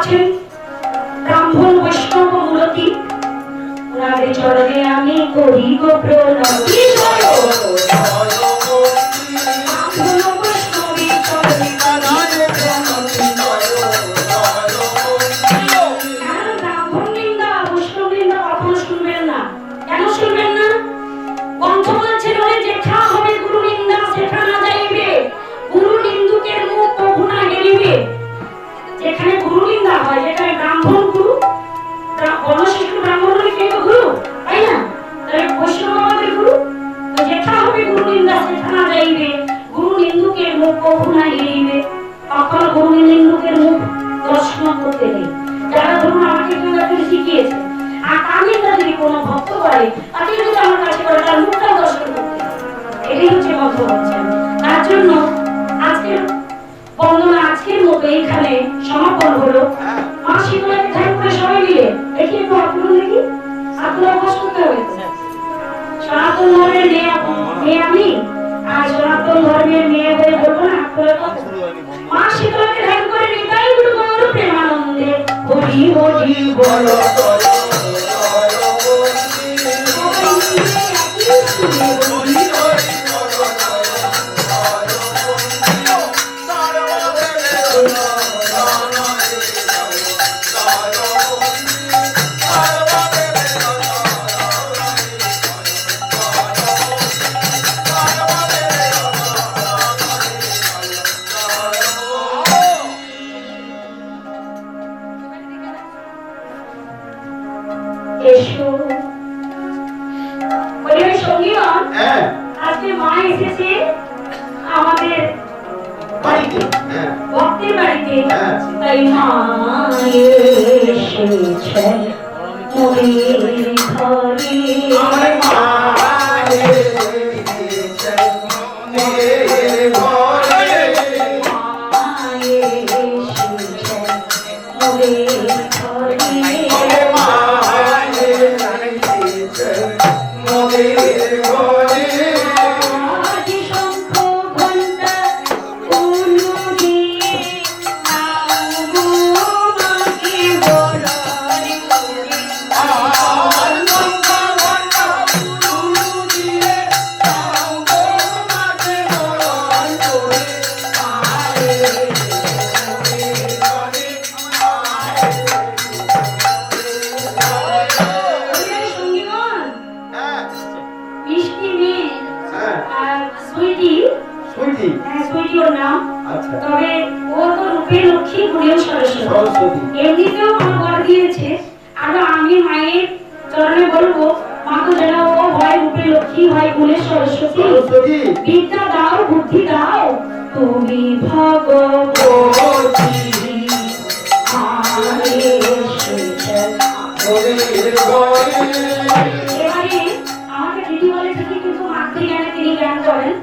আছেন ব্রাহ্মণ বৈষ্ণব মূলতি, ওনাদের চরণে আমি করি গো প্রণতি। যেখানে গুরু নিন্দা হয়, যেখানে ব্রাহ্মণ গুরু, বর্ণশ্রেষ্ঠ ব্রাহ্মণ হলে কে তো গুরু, তাই না? তাহলে বৈষ্ণব আমাদের গুরু। তো যেথা হবে গুরু নিন্দা সেথা না যাইবে, গুরু নিন্দুকের মুখ কভু না এড়িবে। তখন গুরু নিন্দুকের মুখ দর্শন করতে নেই। যারা ধরুন আমাকে কেউ একজন শিখিয়েছে, আর আমি যদি কোনো ভক্ত করে তাকে যদি আমার কাছে করে তার মুখটা দর্শন করতে, এটাই হচ্ছে কথা বলছেন। তার জন্য আজকের বন্দনা আজকের মতো এখানে সমাপন হলো। মা শীতলাকে ধ্যান করে সবাই মিলে দেখি একটু আপনার দেখি আপনার অভ্যাস করতে হবে। সনাতন ধর্মের মেয়ে আমি, আর সনাতন ধর্মের মেয়ে হয়ে বলবো না আপনার কথা। মা শীতলাকে ধ্যান করে নিতাই গুরু গৌর প্রেমানন্দে হরি হরি বল। আজকে মা এসেছে আমাদের বাড়িতে, ভক্তের বাড়িতে, তাই মা এসেছে মোদের ঘরে। আমার মা এসেছে মোদের ঘরে, মা এসেছে মোদের ঘরে, মা এসেছে মোদের ঘরে। তবে ও তো রূপে লক্ষ্মী গুণেও সরস্বতী, এমনিতেও মা বর দিয়েছে। আর আমি মায়ের চরণে বলবো, মা তো যেন ও হয় রূপে লক্ষ্মী, হয় গুণে সরস্বতী। বিদ্যা দাও, বুদ্ধি দাও, তুমি ভগবতী। এবারে আমাকে দিদি বলে ঠিকই, কিন্তু মাতৃজ্ঞানে তিনি জ্ঞান করেন,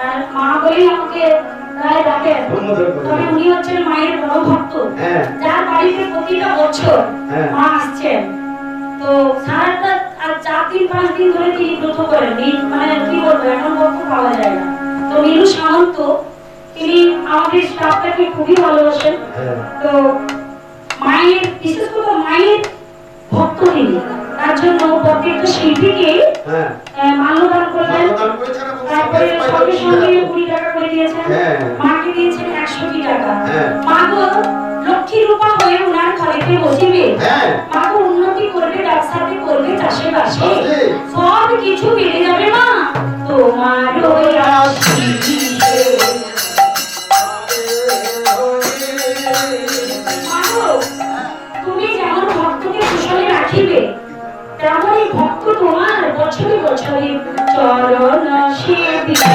আর মা বলেই আমাকে গায়ে ডাকেন। তবে উনি হচ্ছেন মায়ের বড় ভক্ত, যার বাড়িতে প্রতিটা বছর মা আসছেন। তো সারাটা 4-5 দিন ধরে তিনি ব্রত করেন, মানে কি বলবো, এখন ভক্ত পাওয়া যায় না। তো নীলু সামন্ত তিনি আমাদের স্টাফটাকে খুবই ভালোবাসেন। তো মায়ের বিশেষ করে মায়ের ভক্ত তিনি, তার জন্য প্রত্যেকটা শিল্পীকে মাল্যদান করলেন। তারপরে সঙ্গে সঙ্গে 20 টাকা করে দিয়েছেন, মাকে দিয়েছেন 100 টাকা। মা তো লক্ষ্মী রূপা হয়ে ওনার ঘরেতে বসিবে, মা তো উন্নতি করবে, ব্যবসাতে করবে, চাষে বাসে সব কিছু বেড়ে যাবে। মা তোমার তুমি যেমন ভক্তকে কুশলে রাখিবে, তেমনই ভক্ত তোমার বছরে বছরে চরণ সেবিবে।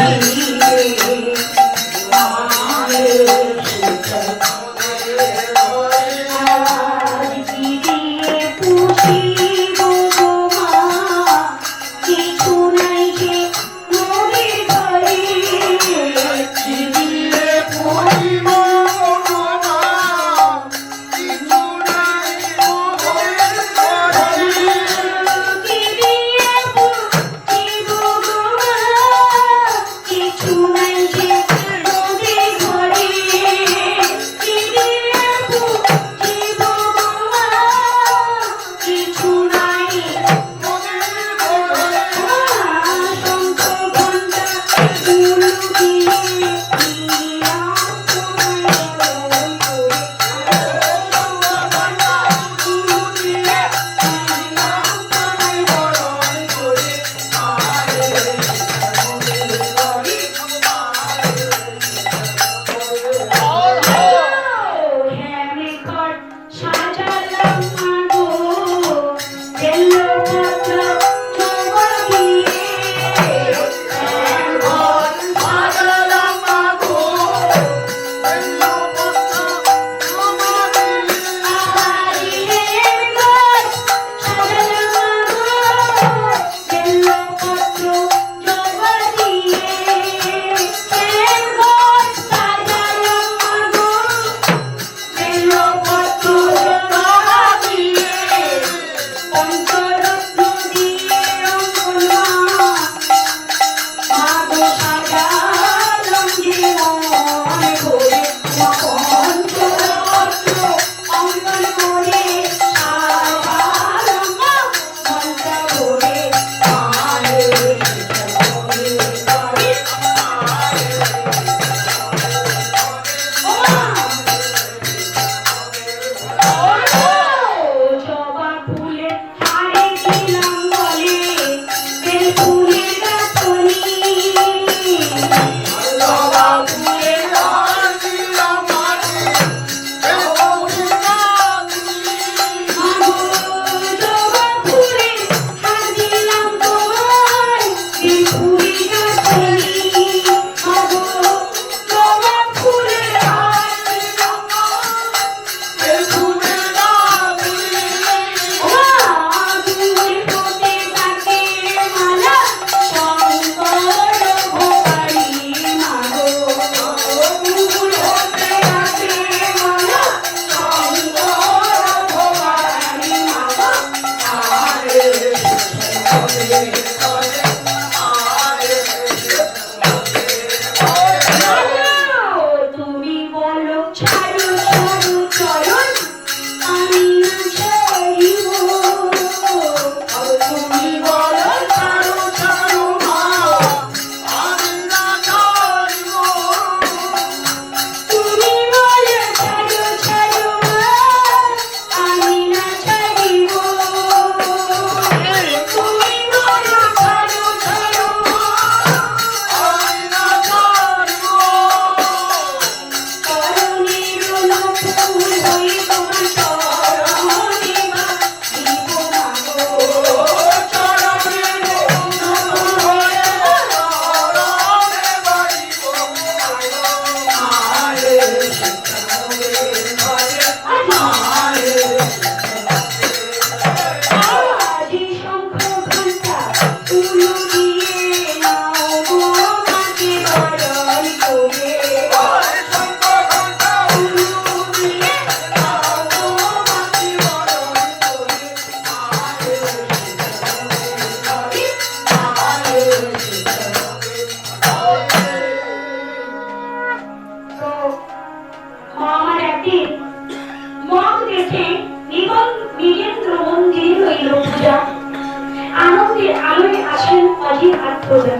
প্রজা।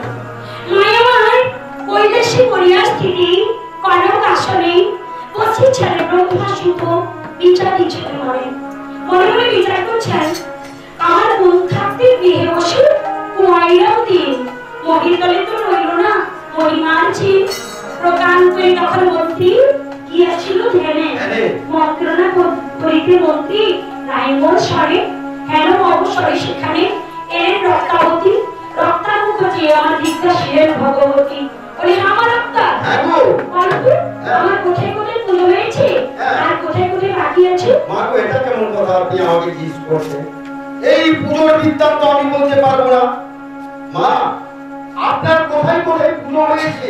মায়া আমার কৈলাসী করিয়া স্থিতি কনক আসনে বসেছেন ব্রহ্মাসুত বিচার দিচ্ছেন মনে মনে মনে বিচার করছেন আমার মন থাকতে গৃহে বসে কুয়াইরাও দিন মহির তলে তো রইল না মহিমার চিন প্রকান্তই তখন মন্ত্রী গিয়াছিল ধ্যানে মন্ত্রণা করিতে মন্ত্রী রায়মোর স্বরে হেন অবসরে সেখানে এলেন রক্তাবতী রক্তামুখ যে আমার জিজ্ঞাসিলেন ভগবতী বলে আমার রক্তা আমার কোথায় কোথায় পুজো হয়েছে আর কোথায় কোথায় বাকি আছে মা গো এটা কেমন কথা আপনি আমাকে জিজ্ঞেস করছেন এই পুজোর বৃত্তান্ত আমি বলতে পারবো না মা আপনার কোথায় কোথায় পুজো হয়েছে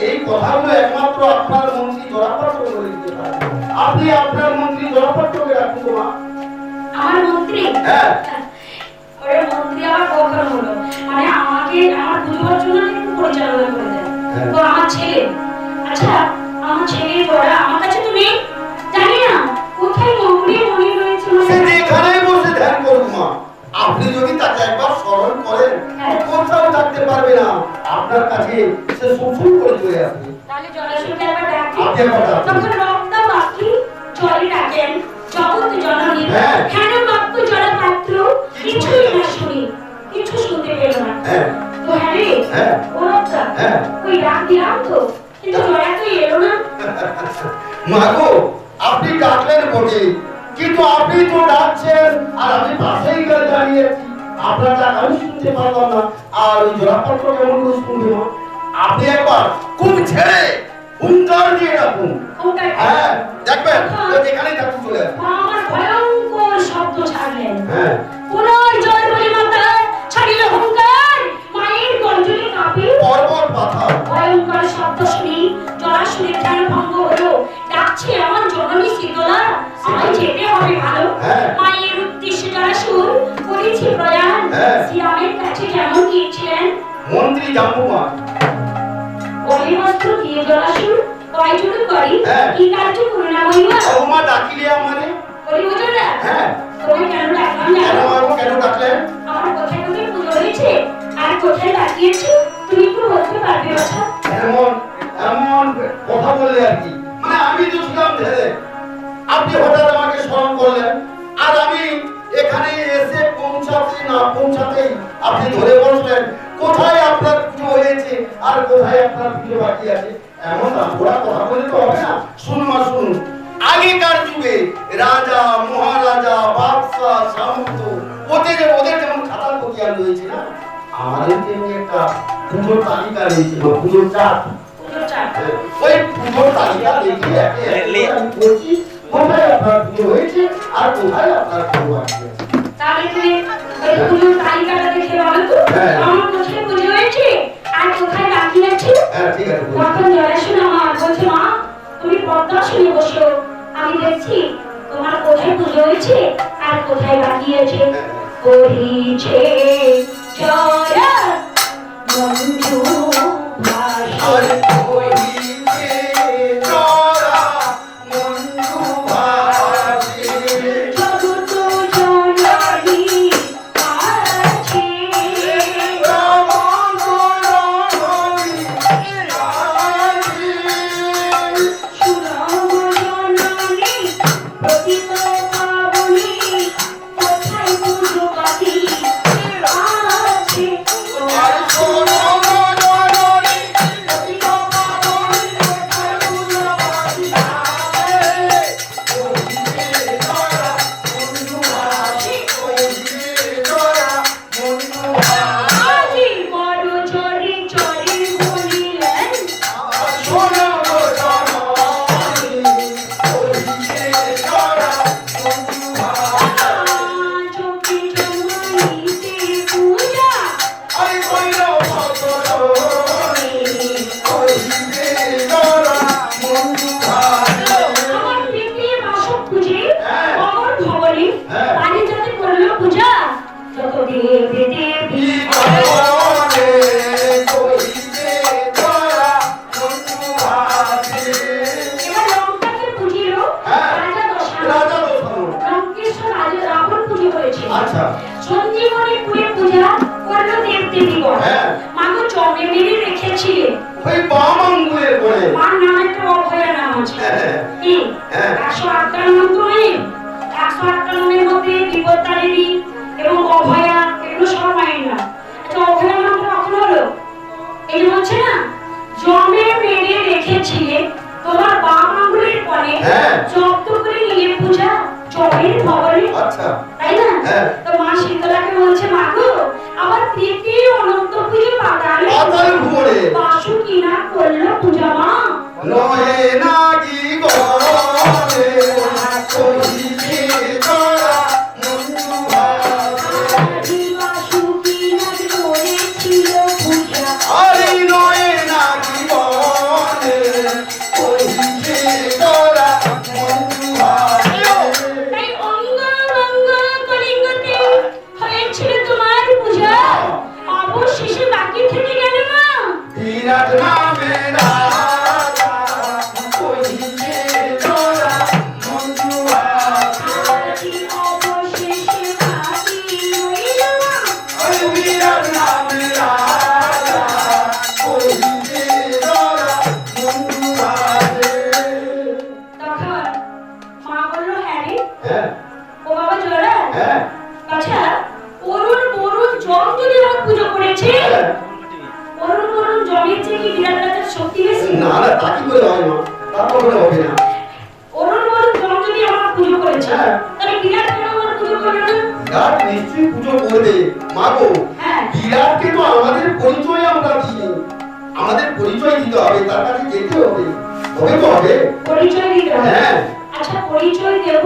এই কথাগুলো একমাত্র আপনার মন্ত্রী জোড়াপাত্র বলে দিতে পারেন আপনি আপনার মন্ত্রী জোড়াপাত্রকে রাখুন তো মা আমার মন্ত্রী হ্যাঁ ওরে মন্ত্রী আবার কখন হলো মানে আমাকে আমার পুজোর জন্য একটু পরিচালনা করে দেয় তো আমার ছেলে আচ্ছা আমার ছেলে বড় আমার কাছে তো নেই জানি না কোথায় মন্ত্রী মনে রয়েছে সে যেখানেই বসে ধ্যান করুন মা আপনি যদি তাকে একবার স্মরণ করেন কোথাও থাকতে পারবে না আপনার কাছে সে সুফল করে চলে আসবে তাহলে জলাশয়কে একবার ডাকি আপনি একবার ডাকুন। তখন রক্তা বাকি জলে ডাকেন জগৎ জননী হ্যাঁ। হেন বাক্য জল পাত্র কিছুই না শুনি কিছু শুনতে পেল না হ্যাঁ তো হ্যাঁ রে হ্যাঁ ও রক্তা হ্যাঁ ওই ডাক দিলাম তো কিন্তু জয়া তো এলো না মা গো আপনি ডাকলেন বটে কিন্তু আপনি তো ডাকছেন আর আমি পাশেই গিয়ে দাঁড়িয়ে আছি আপনার ডাক আমি শুনতে পারলাম না আর ওই জোড়াপত্র কেমন করে শুনবে মা আপনি একবার খুব ছেড়ে হুঙ্কার দিয়ে ডাকুন ওটাই হ্যাঁ দেখবেন ও যেখানেই থাকুক চলে আসবে আমার ভয়ঙ্কর শব্দ ছাড়লেন হ্যাঁ পুনর্জয় বলে মাতা ছাড়িল হুঙ্কার মায়ের গঞ্জনে কাঁপে পর্বত পাথর ভয়ঙ্কর শব্দ শুনি জলাশয়ের ধ্যান ভঙ্গ হলো ডাকছে আমার জননী শীতলা আমায় যেতে হবে ভালো হ্যাঁ। মায়ের উদ্দেশ্যে জলাশয় করেছি প্রয়াণ হ্যাঁ। শ্রীরামের কাছে যেমন গিয়েছিলেন মন্ত্রী জাম্বুমান বলে মাত্র দিয়ে জলাশয় কয়জন করি হ্যাঁ। কি কার্য করে না মহিমা মা ডাকিলে আমারে বলি বোঝা হ্যাঁ তোমায় কেন ডাকলাম কেন জানো মারবো কেন ডাকলেন আমার কোথায় কোথায় পুজো হয়েছে আর কোথায় বাকিয়েছে তুমি একটু বলতে পারবে বাছা এমন এমন কথা বললে আর কি মানে আমি তো ছিলাম ঢেলে আপনি হঠাৎ আমাকে স্মরণ করলেন আর আমি এখানে এসে পৌঁছাতে না পৌঁছাতেই আপনি ধরে বসলেন কোথায় আপনার পুজো হয়েছে আর কোথায় আপনার পুজো বাকি আছে এমন ওরা কথা বলে তো হবে না শুনুন আর শুনুন আগেকার যুগে রাজা মহারাজা বাদশা সামন্ত ওদের যেমন খাতা পতিয়ান রয়েছে না আমাদের তেমনি একটা পুজোর তালিকা রয়েছে পুজোর চাট পুজো চাট ওই পুজোর তালিকা দেখে আমি বলছি কোথায় আপনার পুজো হয়েছে আর কোথায় আপনার পুজো বাকি আছে তাহলে তুমি ওই পুজোর তালিকাটা দেখে বলো তো হ্যাঁ। আমার কোথায় পুজো হয়েছে আর কোথায় বাকি আছে হ্যাঁ ঠিক আছে বলছি। তখন জলাশয় আমার বলছে মা তুমি পদ্মাসনে বসো আমি দেখছি তোমার কোথায় পুজো হয়েছে আর কোথায় বাকি আছে করিছে জয়া মঞ্জু ভাষা আর কইছে জরা মঞ্জু ভাসে জগত জননী আছে রামন রমণী রাজি সুরম জননী প্রতীত পাবনী কোথায় পুজো বাকি আছে আর সোনো জননী প্রতীত পাবনী কোথায় পুজো বাকি আছে কইছে জরা মঞ্জু ভাসে কইছে জরা মঞ্জু ভাসে আজি বড় চরে চরে বলিলেন সোনো জননী কইছে জরা মঞ্জু ভাসে চোখে জন্মাইতে পূজা আরে কইলো ভগবান কইছে জরা মঞ্জু ভাসে আমার পিপি বাসক পূজে হ্যাঁ। অমর ভবনে হ্যাঁ। পানি যাতে করলো পূজা যত দেবী দেবী ভগবানে কইছে জরা মঞ্জু ভাসে এবার লঙ্কাকে পুজিল হ্যাঁ। রাজা দশরথ রাজা দশরথ লঙ্কেশ্বর রাজা রাবণ পুজো করেছে আচ্ছা সঞ্জীবনী পুরে পূজা করলো দেব দেবীগণ হ্যাঁ। ওই বাম আঙ্গুলের কোণে। মার নামে তো অভয়া নাম আছে। হ্যাঁ, কি? হ্যাঁ। 108টা নাম তো নেই। 108টা নামের মধ্যে বিপত্তারিণী এবং অভয়া এগুলো সব মায়ের নাম। আচ্ছা অভয়া নামটা কখন হলো? এই যে বলছে না জমে মেরে রেখেছিলে তোমার বাম আঙ্গুলের কোণে হ্যাঁ। জব্দ করে নিয়ে পূজা জমের ভবনে। আচ্ছা, তাই না? হ্যাঁ। তো মা শীতলাকে বলছে মা গো আবার তৃতীয় অনন্ত পুজো পাতালে পাতাল ভুবনে বাসু কিনা করলো পূজা মা। নহে নাগি গরে কহিছে তোরা মন্দু ভাবে। বাসু কিনা করেছিল পূজা। আরে নহে নাগি গরে কহিছে তোরা মন্দু ভাবে। তাই অঙ্গ ভঙ্গ কলিঙ্গতে হয়েছিল তোমার পূজা, অবশেষে বাকি থেকে গেল মা বিরাট নামে রাজা কহিছে তোরা মন্দু ভাবে। অবশেষে বাকি রইল মা। ওই বিরাট নামে রাজা কহিছে তোরা মন্দু ভাবে। তখন মা বলল হ্যাঁ রে হ্যাঁ, ও বাবা জোড়া হ্যাঁ, আচ্ছা অরুণ বরুণ জম যদি আমার পুজো করেছে হ্যাঁ। অরুণ বরুণ জমের চেয়ে কি বিরাট রাজার শক্তি বেশি? না না, তা কি করে হয় মা? তা কখনো হবে না। অরুণ বরুণ জম যদি আমার পুজো করেছে হ্যাঁ। তাহলে বিরাট কেন আমার পুজো করবে না? বিরাট নিশ্চয়ই পুজো করবে। মা গো, হ্যাঁ। বিরাটকে তো আমাদের পরিচয় আমরা দিই। আমাদের পরিচয় দিতে হবে, তার কাছে যেতে হবে, তবে তো হবে। পরিচয় দিতে হবে। হ্যাঁ। আচ্ছা পরিচয় দেব